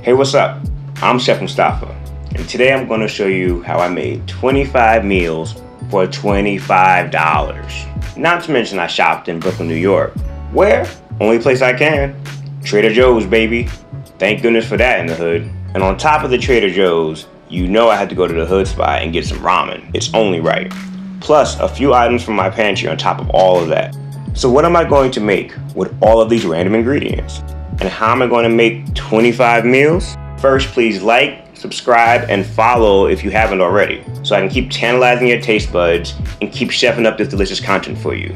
Hey, what's up? I'm Chef Mustapha, and today I'm going to show you how I made 25 meals for $25. Not to mention I shopped in Brooklyn, New York. Where? Only place I can. Trader Joe's, baby. Thank goodness for that in the hood. And on top of the Trader Joe's, you know I had to go to the hood spot and get some ramen. It's only right. Plus a few items from my pantry on top of all of that. So what am I going to make with all of these random ingredients? And how am I going to make 25 meals? First, please like, subscribe, and follow if you haven't already, so I can keep tantalizing your taste buds and keep chefing up this delicious content for you.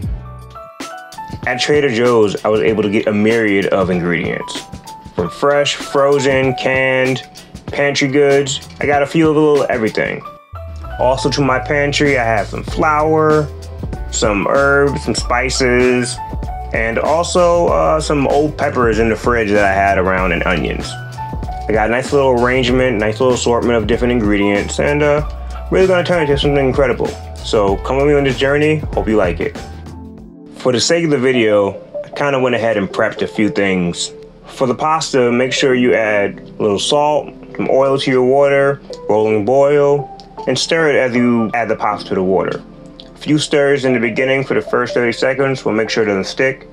At Trader Joe's, I was able to get a myriad of ingredients. From fresh, frozen, canned, pantry goods, I got a few of a little everything. Also to my pantry, I have some flour, some herbs, some spices, and also some old peppers in the fridge that I had around, and onions. I got a nice little arrangement, nice little assortment of different ingredients, and really gonna turn it into something incredible. So come with me on this journey, hope you like it. For the sake of the video, I kind of went ahead and prepped a few things. For the pasta, make sure you add a little salt, some oil to your water, rolling boil, and stir it as you add the pasta to the water. A few stirs in the beginning for the first 30 seconds will make sure it doesn't stick.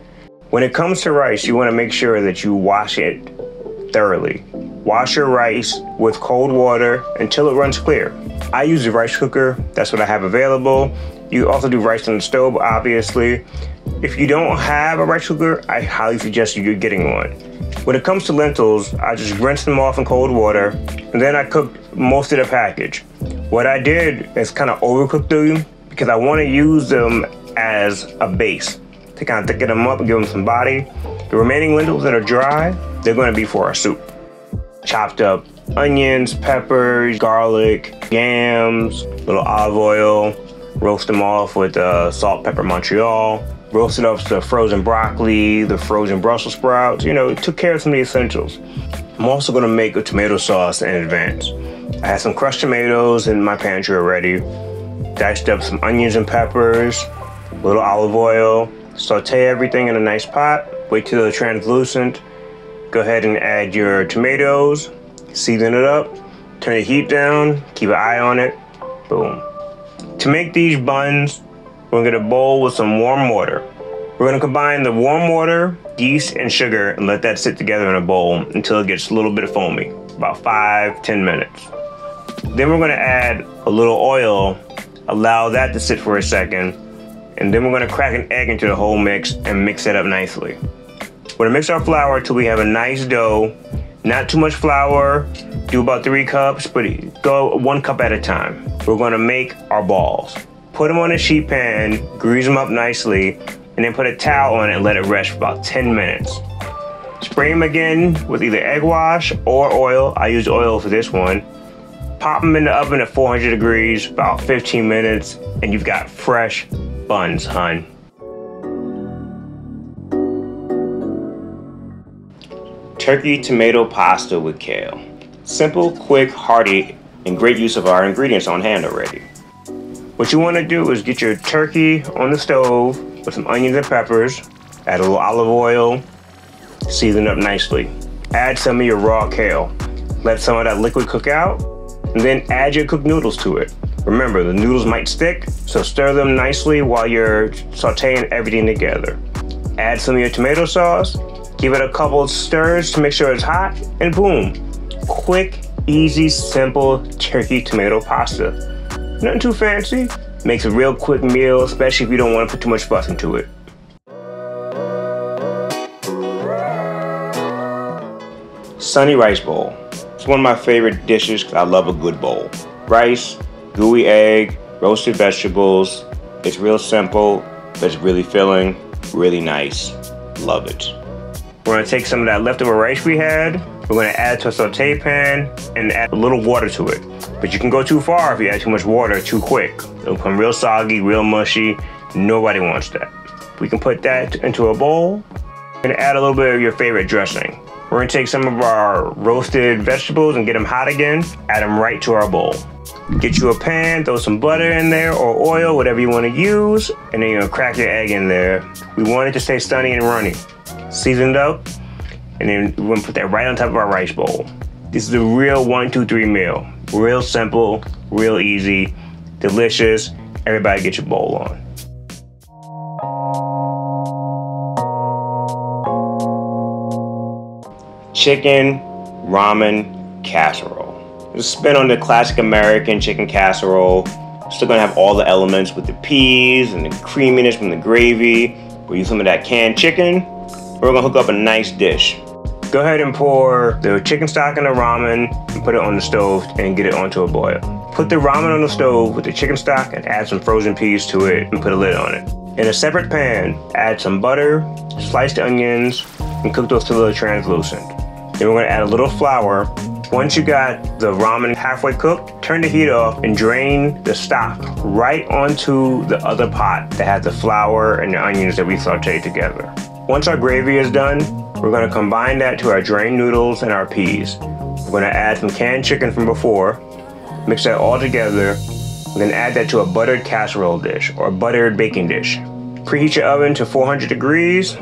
When it comes to rice, you want to make sure that you wash it thoroughly. Wash your rice with cold water until it runs clear. I use a rice cooker, that's what I have available. You also do rice on the stove, obviously. If you don't have a rice cooker, I highly suggest you getting one. When it comes to lentils, I just rinse them off in cold water, and then I cooked most of the package. What I did is kind of overcook them because I want to use them as a base to kind of thicken them up and give them some body. The remaining lentils that are dry, they're going to be for our soup. Chopped up onions, peppers, garlic, yams, little olive oil, roast them off with salt, pepper, Montreal. Roasted up the frozen broccoli, the frozen Brussels sprouts, took care of some of the essentials. I'm also gonna make a tomato sauce in advance. I have some crushed tomatoes in my pantry already. Diced up some onions and peppers, a little olive oil, saute everything in a nice pot, wait till they're translucent. Go ahead and add your tomatoes, season it up, turn the heat down, keep an eye on it, boom. To make these buns, we're gonna bowl with some warm water. We're gonna combine the warm water, yeast, and sugar and let that sit together in a bowl until it gets a little bit foamy, about 5-10 minutes. Then we're gonna add a little oil, allow that to sit for a second, and then we're gonna crack an egg into the whole mix and mix it up nicely. We're gonna mix our flour till we have a nice dough. Not too much flour, do about 3 cups, but go 1 cup at a time. We're gonna make our balls. Put them on a sheet pan, grease them up nicely, and then put a towel on it and let it rest for about 10 minutes. Spray them again with either egg wash or oil. I use oil for this one. Pop them in the oven at 400 degrees, about 15 minutes, and you've got fresh buns, hun. Turkey tomato pasta with kale. Simple, quick, hearty, and great use of our ingredients on hand already. What you want to do is get your turkey on the stove with some onions and peppers, add a little olive oil, season up nicely. Add some of your raw kale. Let some of that liquid cook out, and then add your cooked noodles to it. Remember, the noodles might stick, so stir them nicely while you're sauteing everything together. Add some of your tomato sauce, give it a couple of stirs to make sure it's hot, and boom. Quick, easy, simple turkey tomato pasta. Nothing too fancy. Makes a real quick meal, especially if you don't want to put too much fuss into it. Sunny rice bowl. It's one of my favorite dishes because I love a good bowl. Rice, gooey egg, roasted vegetables. It's real simple, but it's really filling, really nice. Love it. We're gonna take some of that leftover rice we had. We're gonna add to a saute pan and add a little water to it. But you can go too far if you add too much water too quick. It'll become real soggy, real mushy. Nobody wants that. We can put that into a bowl and add a little bit of your favorite dressing. We're gonna take some of our roasted vegetables and get them hot again, add them right to our bowl. Get you a pan, throw some butter in there or oil, whatever you wanna use, and then you're gonna crack your egg in there. We want it to stay sunny and runny. Seasoned up, and then we're gonna put that right on top of our rice bowl. This is a real 1, 2, 3 meal. Real simple, real easy, delicious. Everybody get your bowl on. Chicken ramen casserole. It's a spin on the classic American chicken casserole. Still gonna have all the elements with the peas and the creaminess from the gravy. We'll use some of that canned chicken. We're gonna hook up a nice dish. Go ahead and pour the chicken stock in the ramen and put it on the stove and get it onto a boil. Put the ramen on the stove with the chicken stock and add some frozen peas to it and put a lid on it. In a separate pan, add some butter, sliced onions, and cook those till they're translucent. Then we're gonna add a little flour. Once you got the ramen halfway cooked, turn the heat off and drain the stock right onto the other pot that has the flour and the onions that we sauteed together. Once our gravy is done, we're gonna combine that to our drained noodles and our peas. We're gonna add some canned chicken from before, mix that all together, and then add that to a buttered casserole dish or a buttered baking dish. Preheat your oven to 400 degrees,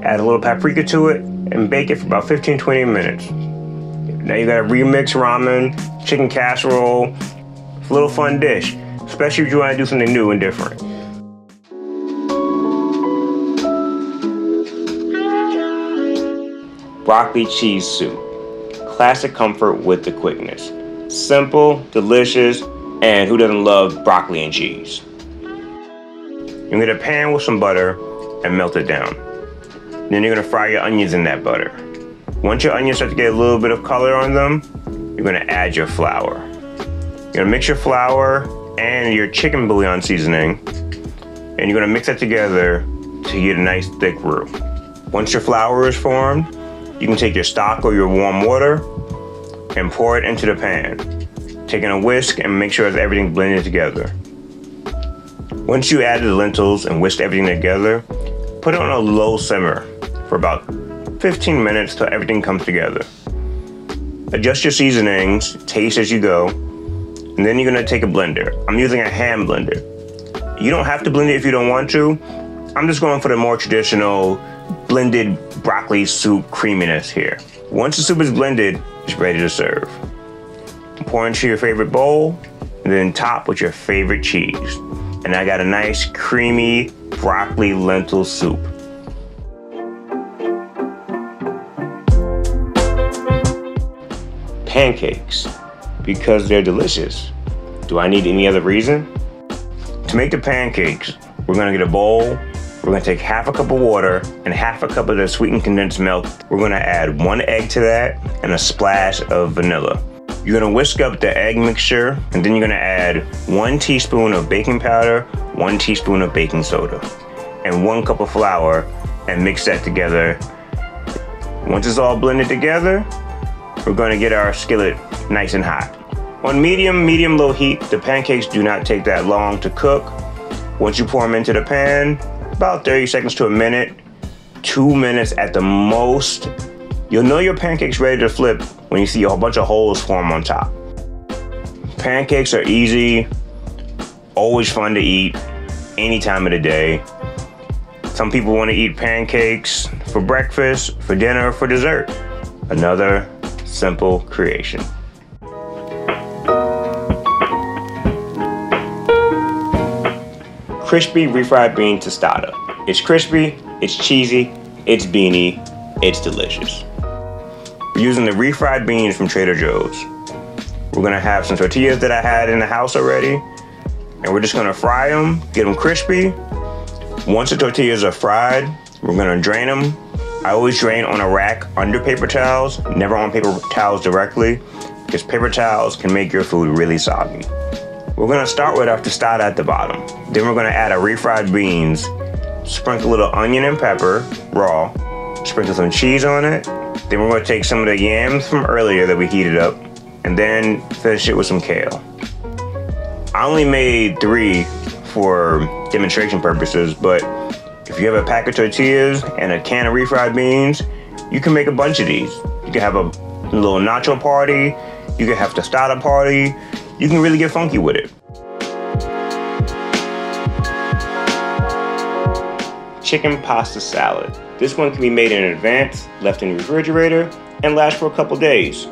add a little paprika to it, and bake it for about 15-20 minutes. Now you got a remixed ramen, chicken casserole. It's a little fun dish, especially if you want to do something new and different. Broccoli cheese soup. Classic comfort with the quickness. Simple, delicious, and who doesn't love broccoli and cheese? You get a pan with some butter and melt it down. Then you're gonna fry your onions in that butter. Once your onions start to get a little bit of color on them, you're gonna add your flour. You're gonna mix your flour and your chicken bouillon seasoning, and you're gonna mix that together to get a nice thick roux. Once your flour is formed, you can take your stock or your warm water and pour it into the pan, taking a whisk and make sure that everything's blended together. Once you add the lentils and whisk everything together, put it on a low simmer for about 15 minutes till everything comes together. Adjust your seasonings, taste as you go, and then you're gonna take a blender. I'm using a hand blender. You don't have to blend it if you don't want to. I'm just going for the more traditional blended broccoli soup creaminess here. Once the soup is blended, it's ready to serve. Pour into your favorite bowl, and then top with your favorite cheese. And I got a nice creamy broccoli lentil soup. Pancakes, because they're delicious. Do I need any other reason? To make the pancakes, we're gonna get a bowl. We're gonna take half a cup of water and half a cup of the sweetened condensed milk. We're gonna add 1 egg to that and a splash of vanilla. You're gonna whisk up the egg mixture, and then you're gonna add 1 teaspoon of baking powder, 1 teaspoon of baking soda, and 1 cup of flour, and mix that together. Once it's all blended together, we're gonna get our skillet nice and hot. On medium-low heat, the pancakes do not take that long to cook. Once you pour them into the pan, about 30 seconds to a minute, 2 minutes at the most. You'll know your pancakes ready to flip when you see a whole bunch of holes form on top. Pancakes are easy, always fun to eat, any time of the day. Some people want to eat pancakes for breakfast, for dinner, for dessert. Another simple creation. Crispy refried bean tostada. It's crispy, it's cheesy, it's beany, it's delicious. We're using the refried beans from Trader Joe's. We're gonna have some tortillas that I had in the house already, and we're just gonna fry them, get them crispy. Once the tortillas are fried, we're gonna drain them. I always drain on a rack under paper towels, never on paper towels directly, because paper towels can make your food really soggy. We're gonna start with our tostada at the bottom. Then we're gonna add our refried beans, sprinkle a little onion and pepper, raw, sprinkle some cheese on it. Then we're gonna take some of the yams from earlier that we heated up, and then finish it with some kale. I only made 3 for demonstration purposes, but if you have a pack of tortillas and a can of refried beans, you can make a bunch of these. You can have a little nacho party, you can have tostada party, you can really get funky with it. Chicken pasta salad. This one can be made in advance, left in the refrigerator, and last for a couple days.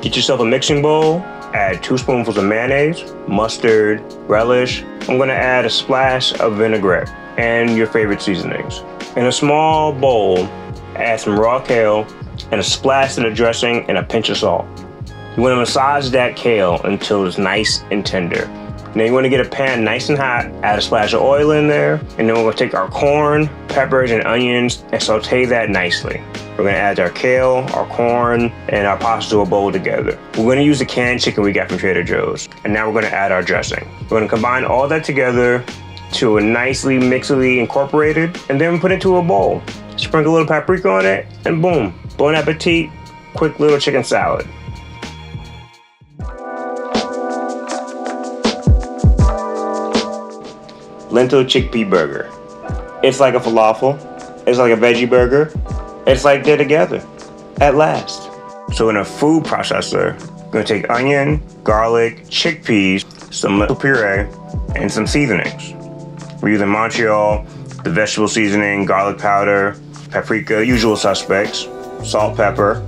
Get yourself a mixing bowl, add 2 spoonfuls of mayonnaise, mustard, relish. I'm gonna add a splash of vinaigrette and your favorite seasonings. In a small bowl, add some raw kale and a splash of the dressing and a pinch of salt. You wanna massage that kale until it's nice and tender. Now you wanna get a pan nice and hot, add a splash of oil in there, and then we're gonna take our corn, peppers, and onions and saute that nicely. We're gonna add our kale, our corn, and our pasta to a bowl together. We're gonna use the canned chicken we got from Trader Joe's. And now we're gonna add our dressing. We're gonna combine all that together to a nicely mixedly incorporated, and then put it into a bowl. Sprinkle a little paprika on it, and boom, bon appetit, quick little chicken salad. Lentil chickpea burger. It's like a falafel. It's like a veggie burger. It's like they're together, at last. So in a food processor, we're gonna take onion, garlic, chickpeas, some lentil puree, and some seasonings. We're using Montreal, the vegetable seasoning, garlic powder, paprika, usual suspects, salt, pepper.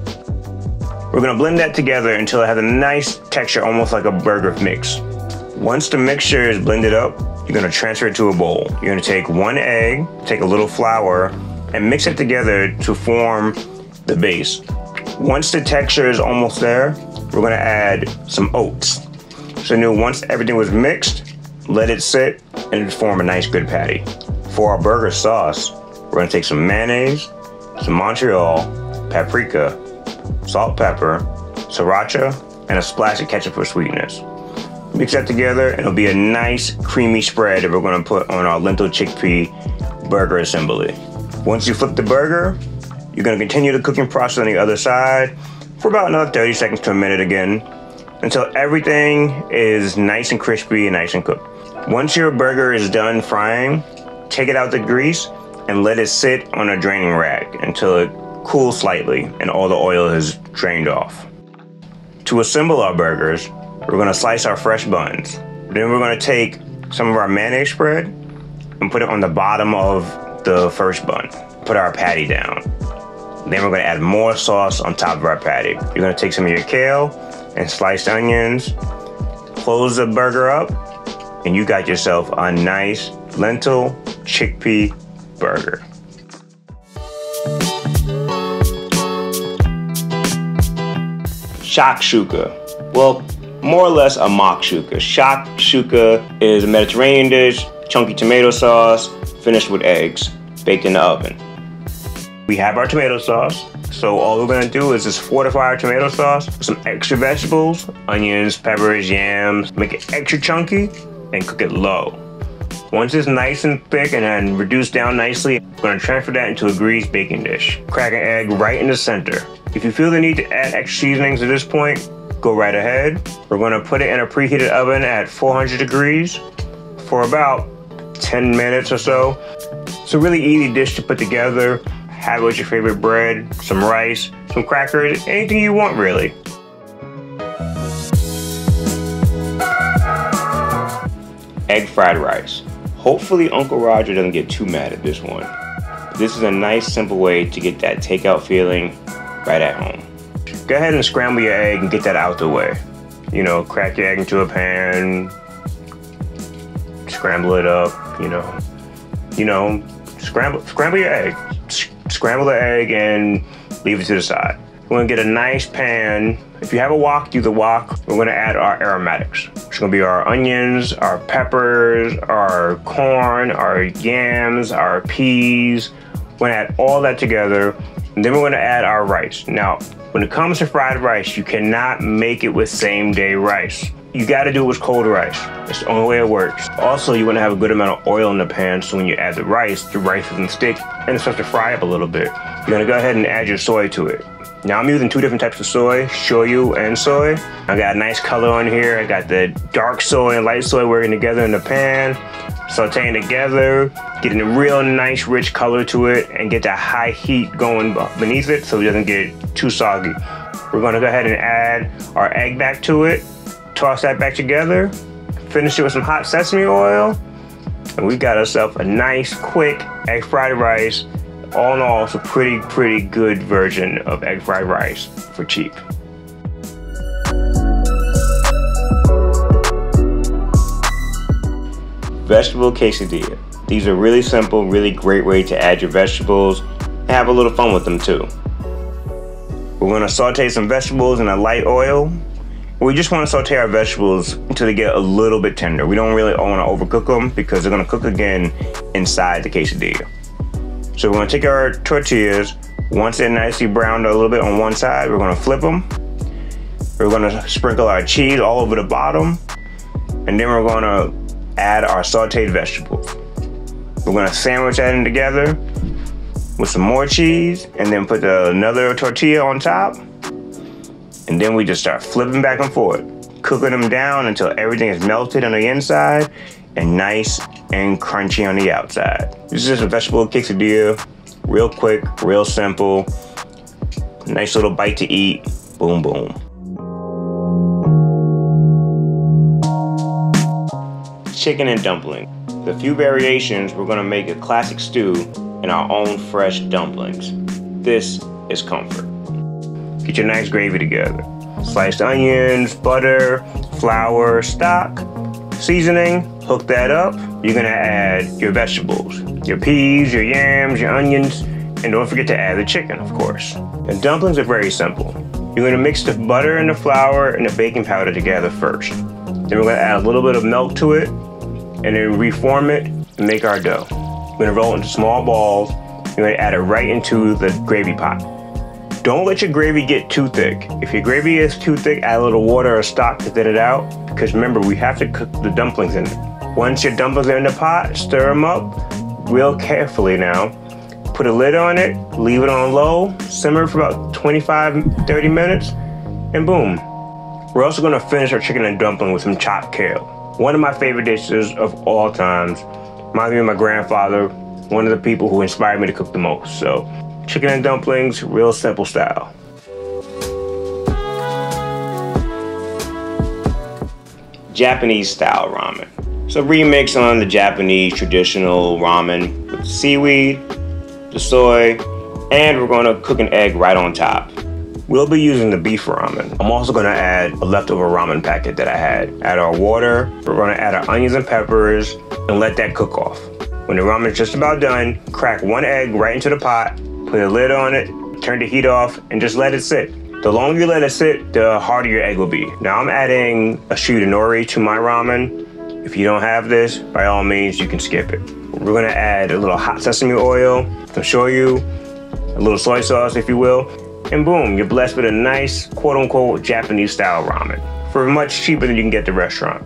We're gonna blend that together until it has a nice texture, almost like a burger mix. Once the mixture is blended up, you're gonna transfer it to a bowl. You're gonna take 1 egg, take a little flour, and mix it together to form the base. Once the texture is almost there, we're gonna add some oats. So now once everything was mixed, let it sit and form a nice good patty. For our burger sauce, we're gonna take some mayonnaise, some Montreal, paprika, salt, pepper, sriracha, and a splash of ketchup for sweetness. Mix that together and it'll be a nice creamy spread that we're gonna put on our lentil chickpea burger assembly. Once you flip the burger, you're gonna continue the cooking process on the other side for about another 30 seconds to a minute again, until everything is nice and crispy and nice and cooked. Once your burger is done frying, take it out the grease and let it sit on a draining rag until it cools slightly and all the oil is drained off. To assemble our burgers, we're gonna slice our fresh buns. Then we're gonna take some of our mayonnaise spread and put it on the bottom of the first bun. Put our patty down. Then we're gonna add more sauce on top of our patty. You're gonna take some of your kale and sliced onions, close the burger up, and you got yourself a nice lentil chickpea burger. Shakshuka. Well, more or less a makshuka. Shakshuka is a Mediterranean dish, chunky tomato sauce, finished with eggs, baked in the oven. We have our tomato sauce, so all we're gonna do is just fortify our tomato sauce with some extra vegetables, onions, peppers, yams, make it extra chunky, and cook it low. Once it's nice and thick and then reduced down nicely, we're gonna transfer that into a greased baking dish. Crack an egg right in the center. If you feel the need to add extra seasonings at this point, go right ahead. We're gonna put it in a preheated oven at 400 degrees for about 10 minutes or so. It's a really easy dish to put together. Have it with your favorite bread, some rice, some crackers, anything you want really. Egg fried rice. Hopefully Uncle Roger doesn't get too mad at this one. This is a nice simple way to get that takeout feeling right at home. Go ahead and scramble your egg and get that out the way. You know, crack your egg into a pan, scramble it up, scramble your egg. Scramble the egg and leave it to the side. We're gonna get a nice pan. If you have a wok, use a wok. We're gonna add our aromatics. It's gonna be our onions, our peppers, our corn, our yams, our peas. We're gonna add all that together. And then we're gonna add our rice. Now, when it comes to fried rice, you cannot make it with same day rice. You gotta do it with cold rice. It's the only way it works. Also, you wanna have a good amount of oil in the pan so when you add the rice doesn't stick and it starts to fry up a little bit. You're gonna go ahead and add your soy to it. Now I'm using 2 different types of soy, shoyu and soy. I got a nice color on here. I got the dark soy and light soy working together in the pan, sauteing together, getting a real nice rich color to it and get that high heat going beneath it so it doesn't get too soggy. We're gonna go ahead and add our egg back to it, toss that back together, finish it with some hot sesame oil, and we got ourselves a nice, quick egg fried rice. All in all, it's a pretty good version of egg fried rice for cheap. vegetable quesadilla. These are really simple, really great way to add your vegetables and have a little fun with them too. We're gonna saute some vegetables in a light oil. We just wanna saute our vegetables until they get a little bit tender. We don't really wanna overcook them because they're gonna cook again inside the quesadilla. So we're gonna take our tortillas. Once they're nicely browned a little bit on one side, we're gonna flip them. We're gonna sprinkle our cheese all over the bottom. And then we're gonna add our sauteed vegetables. We're gonna sandwich that in together with some more cheese and then put another tortilla on top. And then we just start flipping back and forth, cooking them down until everything is melted on the inside and nice and crunchy on the outside. This is just a vegetable quesadilla, real quick, real simple, nice little bite to eat, boom, boom. Chicken and dumpling. The few variations, we're gonna make a classic stew in our own fresh dumplings. This is comfort. Get your nice gravy together. Sliced onions, butter, flour, stock, seasoning, hook that up. You're gonna add your vegetables, your peas, your yams, your onions, and don't forget to add the chicken, of course. And dumplings are very simple. You're gonna mix the butter and the flour and the baking powder together first. Then we're gonna add a little bit of milk to it, and then reform it and make our dough. We're gonna roll it into small balls. You're gonna add it right into the gravy pot. Don't let your gravy get too thick. If your gravy is too thick, add a little water or stock to thin it out, because remember, we have to cook the dumplings in it. Once your dumplings are in the pot, stir them up real carefully now. Put a lid on it, leave it on low, simmer for about 25-30 minutes, and boom. We're also gonna finish our chicken and dumpling with some chopped kale. One of my favorite dishes of all times. Reminds me of my grandfather, one of the people who inspired me to cook the most. So, chicken and dumplings, real simple style. Japanese style ramen. So remix on the Japanese traditional ramen with the seaweed, the soy, and we're gonna cook an egg right on top. We'll be using the beef ramen. I'm also gonna add a leftover ramen packet that I had. Add our water, we're gonna add our onions and peppers and let that cook off. When the ramen is just about done, crack one egg right into the pot, put a lid on it, turn the heat off, and just let it sit. The longer you let it sit, the harder your egg will be. Now I'm adding a shiido nori to my ramen. If you don't have this, by all means, you can skip it. We're gonna add a little hot sesame oil, some shoyu, a little soy sauce, if you will, and boom, you're blessed with a nice, quote-unquote, Japanese-style ramen for much cheaper than you can get at the restaurant.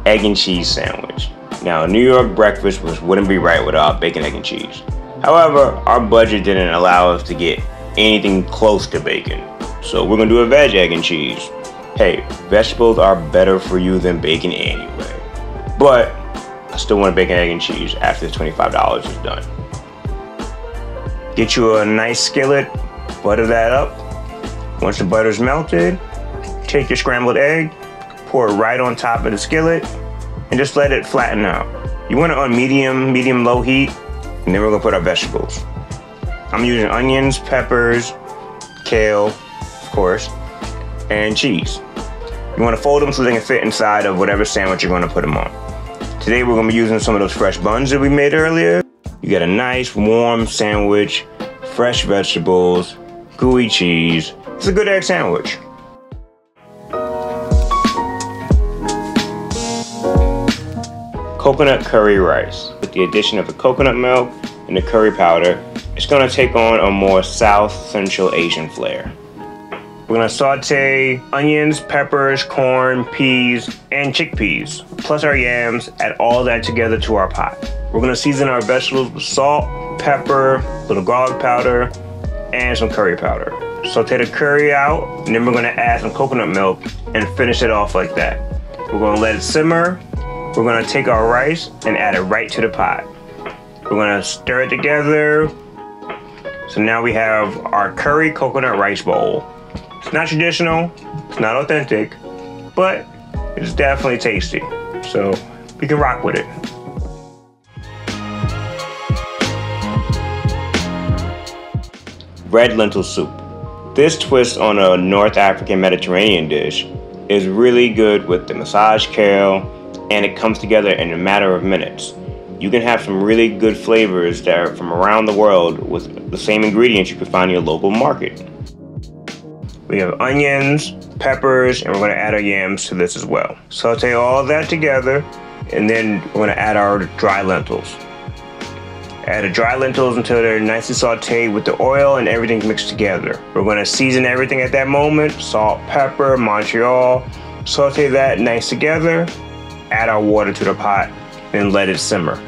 Egg and cheese sandwich. Now, a New York breakfast wouldn't be right without bacon, egg, and cheese. However, our budget didn't allow us to get anything close to bacon. So we're gonna do a veg, egg, and cheese. Hey, vegetables are better for you than bacon anyway. But I still want bacon, egg, and cheese after the $25 is done. Get you a nice skillet, butter that up. Once the butter's melted, take your scrambled egg, pour it right on top of the skillet, and just let it flatten out. You want it on medium-low heat, and then we're gonna put our vegetables. I'm using onions, peppers, kale, of course, and cheese. You wanna fold them so they can fit inside of whatever sandwich you're gonna put them on. Today we're gonna be using some of those fresh buns that we made earlier. You get a nice warm sandwich, fresh vegetables, gooey cheese. It's a good egg sandwich. Coconut curry rice. With the addition of the coconut milk and the curry powder, it's gonna take on a more South Central Asian flair. We're gonna saute onions, peppers, corn, peas, and chickpeas, plus our yams, add all that together to our pot. We're gonna season our vegetables with salt, pepper, little garlic powder, and some curry powder. Saute the curry out, and then we're gonna add some coconut milk and finish it off like that. We're gonna let it simmer. We're gonna take our rice and add it right to the pot. We're gonna stir it together. So now we have our curry coconut rice bowl. It's not traditional, it's not authentic, but it's definitely tasty. So we can rock with it. Red lentil soup. This twist on a North African Mediterranean dish is really good with the massaged kale, and it comes together in a matter of minutes. You can have some really good flavors that are from around the world with the same ingredients you can find in your local market. We have onions, peppers, and we're going to add our yams to this as well. Saute all of that together, and then we're going to add our dry lentils. Add the dry lentils until they're nicely sauteed with the oil and everything's mixed together. We're going to season everything at that moment, salt, pepper, Montreal, saute that nice together, add our water to the pot, and let it simmer.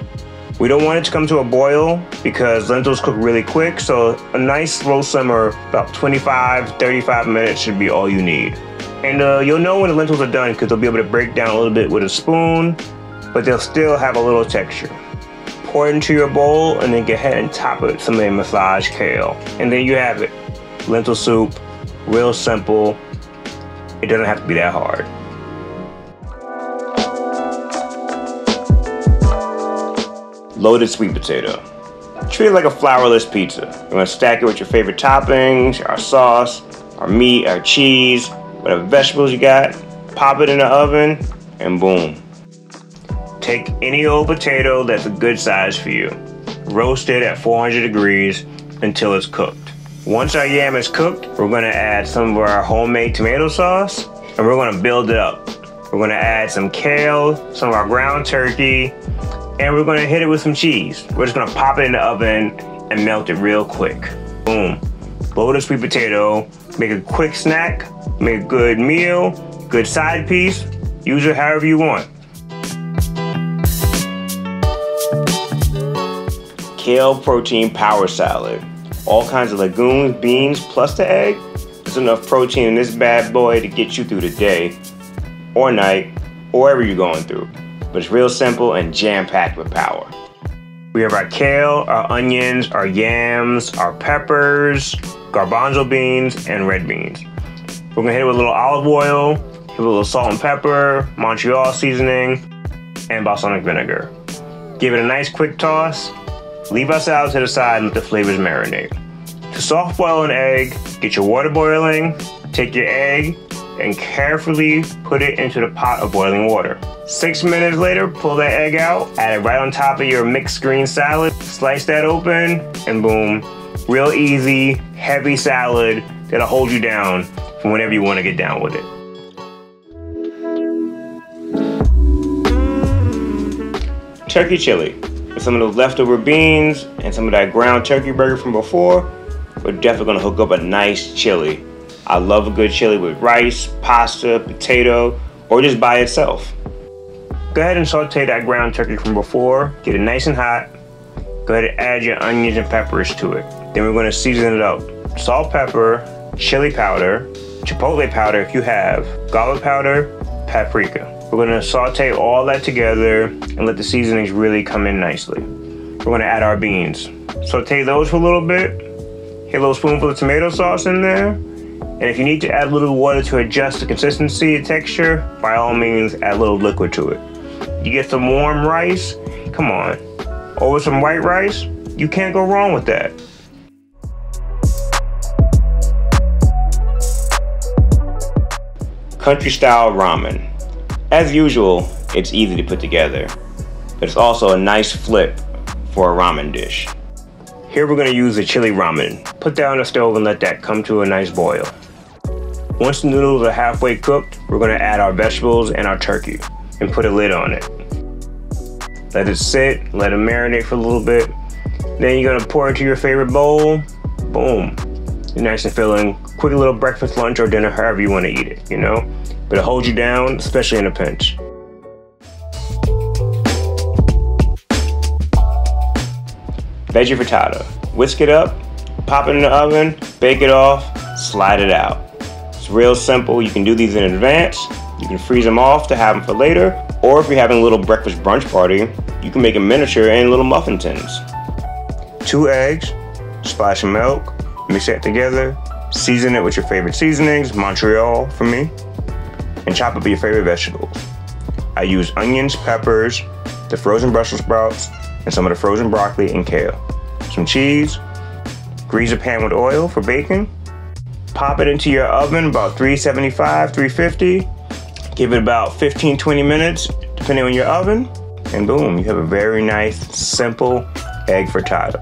We don't want it to come to a boil because lentils cook really quick, so a nice slow simmer, about 25-35 minutes should be all you need. And you'll know when the lentils are done because they'll be able to break down a little bit with a spoon, but they'll still have a little texture. Pour it into your bowl and then go ahead and top it with some of the massaged kale. And there you have it. Lentil soup, real simple. It doesn't have to be that hard. Loaded sweet potato. Treat it like a flourless pizza. We're gonna stack it with your favorite toppings, our sauce, our meat, our cheese, whatever vegetables you got. Pop it in the oven and boom. Take any old potato that's a good size for you. Roast it at 400 degrees until it's cooked. Once our yam is cooked, we're gonna add some of our homemade tomato sauce and we're gonna build it up. We're gonna add some kale, some of our ground turkey, and we're gonna hit it with some cheese. We're just gonna pop it in the oven and melt it real quick. Boom. Loaded sweet potato. Make a quick snack, make a good meal, good side piece. Use it however you want. Kale protein power salad. All kinds of legumes, beans, plus the egg. There's enough protein in this bad boy to get you through the day, or night, or wherever you're going through. But it's real simple and jam-packed with power. We have our kale, our onions, our yams, our peppers, garbanzo beans, and red beans. We're gonna hit it with a little olive oil, hit it with a little salt and pepper, Montreal seasoning, and balsamic vinegar. Give it a nice quick toss. Leave our salad to the side and let the flavors marinate. To soft boil an egg, get your water boiling, take your egg, and carefully put it into the pot of boiling water. 6 minutes later, pull that egg out, add it right on top of your mixed green salad, slice that open, and boom. Real easy, heavy salad that'll hold you down for whenever you want to get down with it. Turkey chili. With some of those leftover beans and some of that ground turkey burger from before, we're definitely gonna hook up a nice chili. I love a good chili with rice, pasta, potato, or just by itself. Go ahead and saute that ground turkey from before, get it nice and hot. Go ahead and add your onions and peppers to it. Then we're gonna season it up. Salt, pepper, chili powder, chipotle powder if you have, garlic powder, paprika. We're gonna saute all that together and let the seasonings really come in nicely. We're gonna add our beans. Saute those for a little bit. Hit a little spoonful of tomato sauce in there. And if you need to add a little water to adjust the consistency and texture, by all means, add a little liquid to it. You get some warm rice, come on. Over some white rice, you can't go wrong with that. Country style ramen. As usual, it's easy to put together, but it's also a nice flip for a ramen dish. Here we're gonna use the chili ramen. Put that on the stove and let that come to a nice boil. Once the noodles are halfway cooked, we're gonna add our vegetables and our turkey and put a lid on it. Let it sit, let it marinate for a little bit. Then you're gonna pour it into your favorite bowl. Boom. You're nice and filling. Quick little breakfast, lunch, or dinner, however you wanna eat it, you know? But it holds you down, especially in a pinch. Veggie frittata. Whisk it up, pop it in the oven, bake it off, slide it out. It's real simple. You can do these in advance. You can freeze them off to have them for later. Or if you're having a little breakfast brunch party, you can make a miniature in little muffin tins. 2 eggs, splash of milk, mix that together, season it with your favorite seasonings, Montreal for me, and chop up your favorite vegetables. I use onions, peppers, the frozen Brussels sprouts, and some of the frozen broccoli and kale. Some cheese, grease a pan with oil for baking, pop it into your oven about 375, 350, Give it about 15-20 minutes, depending on your oven, and boom, you have a very nice, simple egg frittata.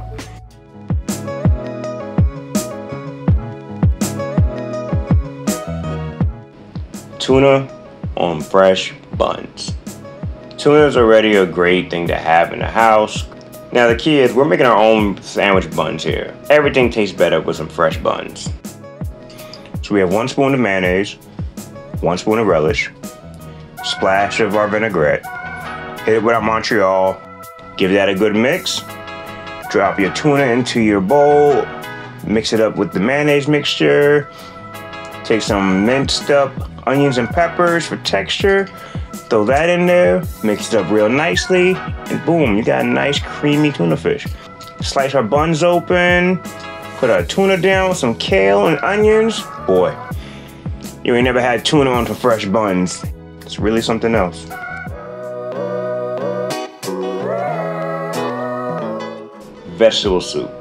Tuna on fresh buns. Tuna is already a great thing to have in the house. Now the key is we're making our own sandwich buns here. Everything tastes better with some fresh buns. So we have 1 spoon of mayonnaise, 1 spoon of relish, splash of our vinaigrette, hit it with our Montreal, give that a good mix, drop your tuna into your bowl, mix it up with the mayonnaise mixture, take some minced up onions and peppers for texture, throw that in there, mix it up real nicely, and boom, you got a nice creamy tuna fish. Slice our buns open, put our tuna down with some kale and onions. Boy, you ain't never had tuna on some fresh buns. It's really something else. Vegetable soup.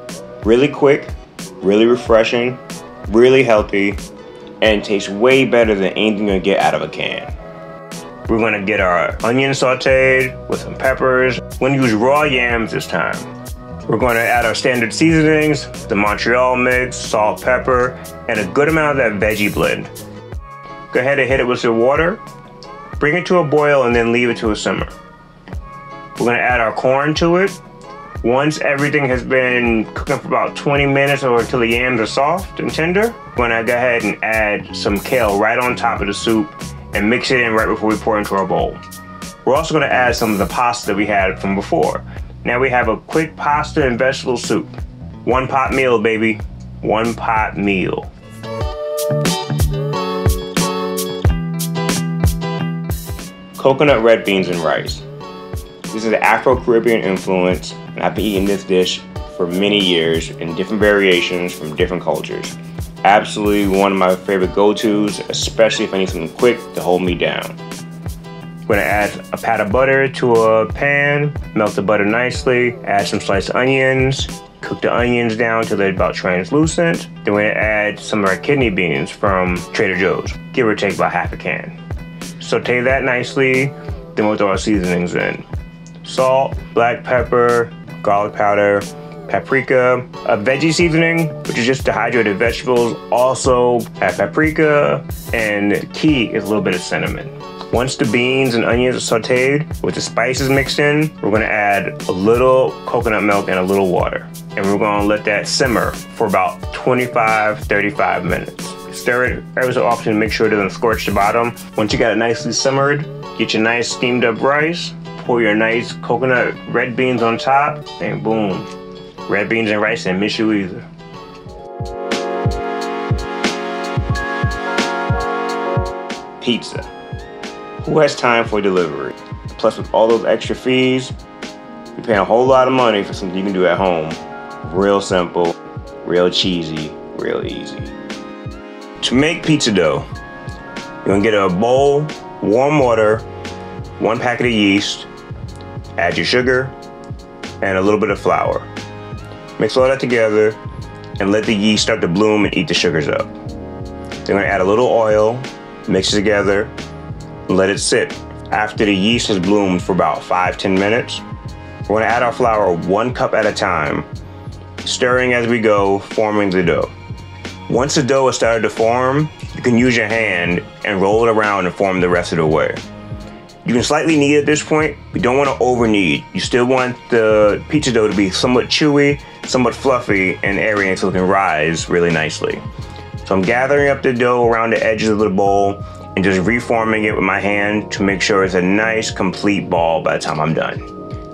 Really quick, really refreshing, really healthy, and tastes way better than anything you get out of a can. We're gonna get our onions sauteed with some peppers. We're gonna use raw yams this time. We're gonna add our standard seasonings, the Montreal mix, salt, pepper, and a good amount of that veggie blend. Go ahead and hit it with your water, bring it to a boil, and then leave it to a simmer. We're gonna add our corn to it. Once everything has been cooking for about 20 minutes or until the yams are soft and tender, we're gonna go ahead and add some kale right on top of the soup and mix it in right before we pour it into our bowl. We're also gonna add some of the pasta that we had from before. Now we have a quick pasta and vegetable soup. 1 pot meal, baby. 1 pot meal. Coconut red beans and rice. This is Afro-Caribbean influence, and I've been eating this dish for many years in different variations from different cultures. Absolutely one of my favorite go-tos, especially if I need something quick to hold me down. I'm gonna add a pat of butter to a pan, melt the butter nicely, add some sliced onions, cook the onions down till they're about translucent. Then we're gonna add some of our kidney beans from Trader Joe's, give or take about half a can. Saute that nicely, then we'll throw our seasonings in. Salt, black pepper, garlic powder, paprika, a veggie seasoning, which is just dehydrated vegetables. Also add paprika, and the key is a little bit of cinnamon. Once the beans and onions are sauteed with the spices mixed in, we're gonna add a little coconut milk and a little water. And we're gonna let that simmer for about 25-35 minutes. Stir it every so often to make sure it doesn't scorch the bottom. Once you got it nicely simmered, get your nice steamed up rice, pour your nice coconut red beans on top, and boom, red beans and rice ain't miss you either. Pizza. Who has time for delivery? Plus with all those extra fees, you're paying a whole lot of money for something you can do at home. Real simple, real cheesy, real easy. To make pizza dough, you're gonna get a bowl, warm water, 1 packet of yeast, add your sugar, and a little bit of flour. Mix all that together and let the yeast start to bloom and eat the sugars up. Then we're gonna add a little oil, mix it together, and let it sit. After the yeast has bloomed for about 5-10 minutes, we're gonna add our flour 1 cup at a time, stirring as we go, forming the dough. Once the dough has started to form, you can use your hand and roll it around and form the rest of the way. You can slightly knead at this point, but you don't want to over knead. You still want the pizza dough to be somewhat chewy, somewhat fluffy, and airy so it can rise really nicely. So I'm gathering up the dough around the edges of the bowl and just reforming it with my hand to make sure it's a nice, complete ball by the time I'm done.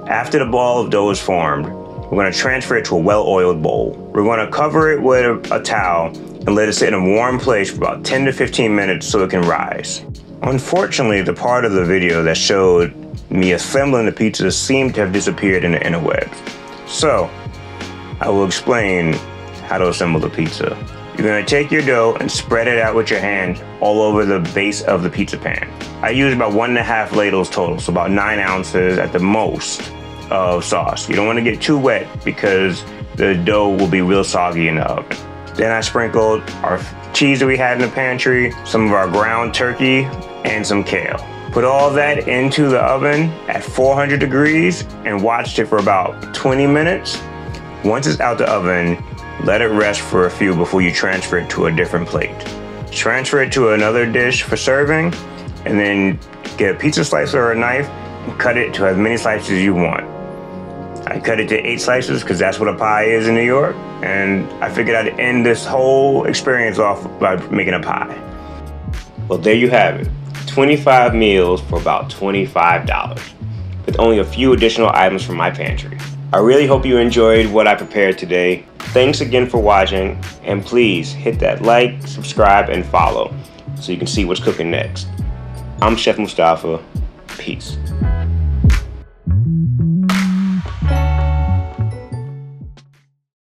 After the ball of dough is formed, we're gonna transfer it to a well-oiled bowl. We're gonna cover it with a towel and let it sit in a warm place for about 10 to 15 minutes so it can rise. Unfortunately, the part of the video that showed me assembling the pizza seemed to have disappeared in the interwebs. So, I will explain how to assemble the pizza. You're gonna take your dough and spread it out with your hand all over the base of the pizza pan. I use about 1.5 ladles total, so about 9 ounces at the most of sauce. You don't wanna get too wet because the dough will be real soggy in the oven. Then I sprinkled our cheese that we had in the pantry, some of our ground turkey and some kale. Put all that into the oven at 400 degrees and watch it for about 20 minutes. Once it's out the oven, let it rest for a few before you transfer it to a different plate. Transfer it to another dish for serving, and then get a pizza slicer or a knife and cut it to as many slices as you want. I cut it to 8 slices because that's what a pie is in New York, and I figured I'd end this whole experience off by making a pie. Well, there you have it. 25 meals for about $25, with only a few additional items from my pantry. I really hope you enjoyed what I prepared today. Thanks again for watching, and please hit that like, subscribe, and follow so you can see what's cooking next. I'm Chef Mustapha. Peace.